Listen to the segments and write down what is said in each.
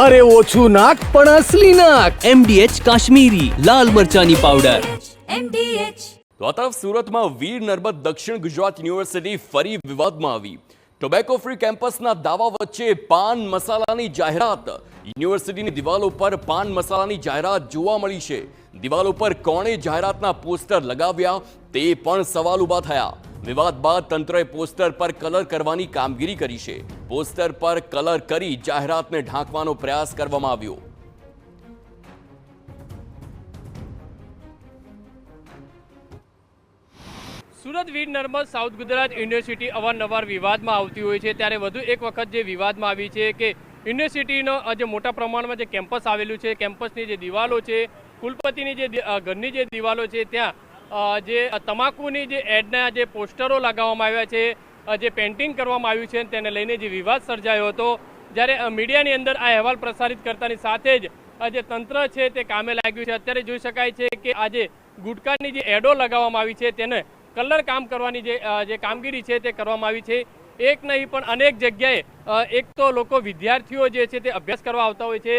અરે ઓછું નાક પણ અસલી નાક. MDH કાશ્મીરી લાલ મરચાની પાવડર. તો આ તરફ સુરતમાં વીર નર્મદ દક્ષિણ ગુજરાત યુનિવર્સિટી ફરી વિવાદમાં આવી. ટોબેકો ફ્રી કેમ્પસના દાવા વચ્ચે પાન મસાલાની જાહેરાત. યુનિવર્સિટીની દિવાલો પર પાન મસાલાની જાહેરાત જોવા મળી છે. દિવાલો પર કોણે જાહેરાતના પોસ્ટર લગાવ્યા તે પણ સવાલ ઊભા થયા. વિવાદ બાદ તંત્રએ પોસ્ટર પર કલર કરવાની કામગીરી કરી છે. પોસ્ટર પર કલર કરી જાહેરાતને ઢાંકવાનો પ્રયાસ કરવામાં આવ્યો. સુરત વીર નર્મદ સાઉથ ગુજરાત યુનિવર્સિટી અવારનવાર વિવાદમાં આવતી હોય છે, ત્યારે વધુ એક વખત જે વિવાદમાં આવી છે કે યુનિવર્સિટીનો જે મોટા પ્રમાણમાં જે કેમ્પસ આવેલું છે, કેમ્પસની જે દિવાલો છે, કુલપતિની જે ઘરની જે દિવાલો છે, ત્યાં જે તમાકુની જે એડના જે પોસ્ટરો લગાવવામાં આવ્યા છે, જે પેઇન્ટિંગ કરવામાં આવ્યું છે, તેને લઈને જે વિવાદ સર્જાયો હતો. જ્યારે મીડિયાની અંદર આ અહેવાલ પ્રસારિત કરતાની સાથે જ જે તંત્ર છે તે કામે લાગ્યું છે. અત્યારે જોઈ શકાય છે કે આજે ગુટકાની જે એડો લગાવવામાં આવી છે તેને કલર કામ કરવાની જે કામગીરી છે તે કરવામાં આવી છે. એક નહીં પણ અનેક જગ્યાએ એક તો લોકો વિદ્યાર્થીઓ જે છે તે અભ્યાસ કરવા આવતા હોય છે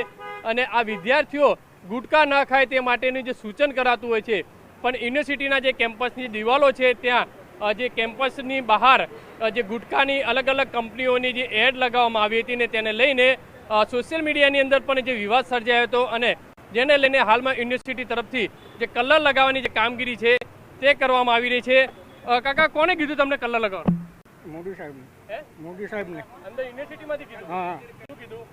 અને આ વિદ્યાર્થીઓ ગુટકા ન ખાય તે માટેનું જે સૂચન કરાતું હોય છે, પણ યુનિવર્સિટીના જે કેમ્પસની દિવાલો છે ત્યાં જે કેમ્પસની બહાર જે ગુટકાની અલગ અલગ કંપનીઓની જે એડ લગાવવામાં આવી હતી ને તેને લઈને સોશિયલ મીડિયાની અંદર પણ જે વિવાદ સર્જાયો હતો અને જેને લઈને હાલમાં યુનિવર્સિટી તરફથી જે કલર લગાવવાની જે કામગીરી છે તે કરવામાં આવી રહી છે. કાકા, કોને કીધું તમને કલર લગાવવાનું? મોદી સાહેબને. મોદી સાહેબને અંદર યુનિવર્સિટીમાંથી કીધું? હા. શું કીધું?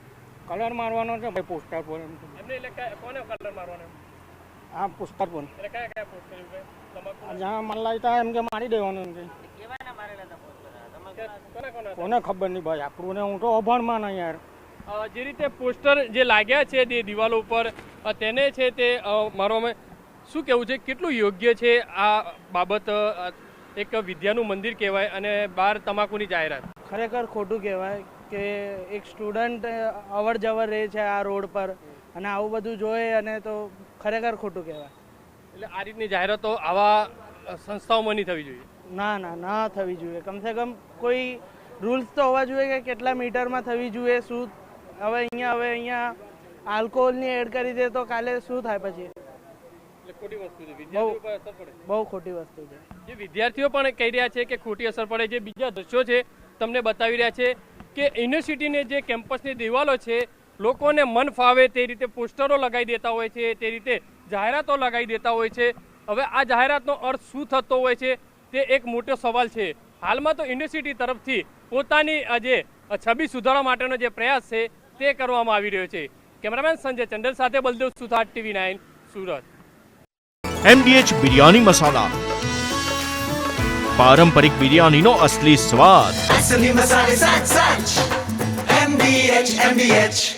કલર મારવાનો છે ભાઈ પોસ્ટર પર. એમને એટલે કોને કલર મારવાનો? આ પોસ્ટર પર એટલે કયા પોસ્ટર છે? તમાકુ જ્યાં મલાઈ થાય એમ કે મારી દેવાનું એમ કે. કોને ખબર નહીં ભાઈ, આપણું ને હું તો અભણમાં નહીં યાર. જે રીતે પોસ્ટર જે લાગ્યા છે તે દિવાલો ઉપર તેને છે તે મારવામાં શું કહેવું છે, કેટલું યોગ્ય છે આ બાબત? એક વિદ્યાનું મંદિર કહેવાય અને બહાર તમાકુની જાહેરાત. ખરેખર ખોટું કહેવાય કે એક સ્ટુડન્ટ અવર જવર રહે છે આ રોડ પર અને આવું બધું જોઈએ અને તો ખરેખર ખોટું કહેવાય. એટલે આ રીતની જાહેરાતો આવા સંસ્થાઓમાં નહીં થવી જોઈએ. ના થવી જોઈએ. કમસે કમ કોઈ રૂલ્સ તો હોવા જોઈએ કે કેટલા મીટરમાં થવી જોઈએ. શું હવે અહીંયા આલ્કોહોલની એડ કરી દે તો કાલે શું થાય પછી? ખોટી વસ્તુ છે, વિદ્યાર્થીઓ પર અસર પડે. બહુ ખોટી વસ્તુ છે. જે વિદ્યાર્થીઓ પણ કહી રહ્યા છે કે ખોટી અસર પડે. જે બીજા દ્રશ્યો છે તમને બતાવી રહ્યા છે કે યુનિવર્સિટીની જે કેમ્પસની દિવાલો છે લોકોને મન ફાવે તે રીતે પોસ્ટરો લગાવી દેતા હોય છે, તે રીતે જાહેરાતો લગાવી દેતા હોય છે. હવે આ જાહેરાતનો અર્થ શું થતો હોય છે તે એક મોટો સવાલ છે. હાલમાં તો યુનિવર્સિટી તરફથી પોતાની જે છબી સુધારવા માટેનો જે પ્રયાસ છે તે કરવામાં આવી રહ્યો છે. કેમેરામેન સંજય ચંડલ સાથે બલદેવ સુથાર, TV9 સુરત. MDH બિરયાની મસાલા, પારંપરિક બિરયાનીનો અસલી સ્વાદ. असली मसाले साथ साथ MDH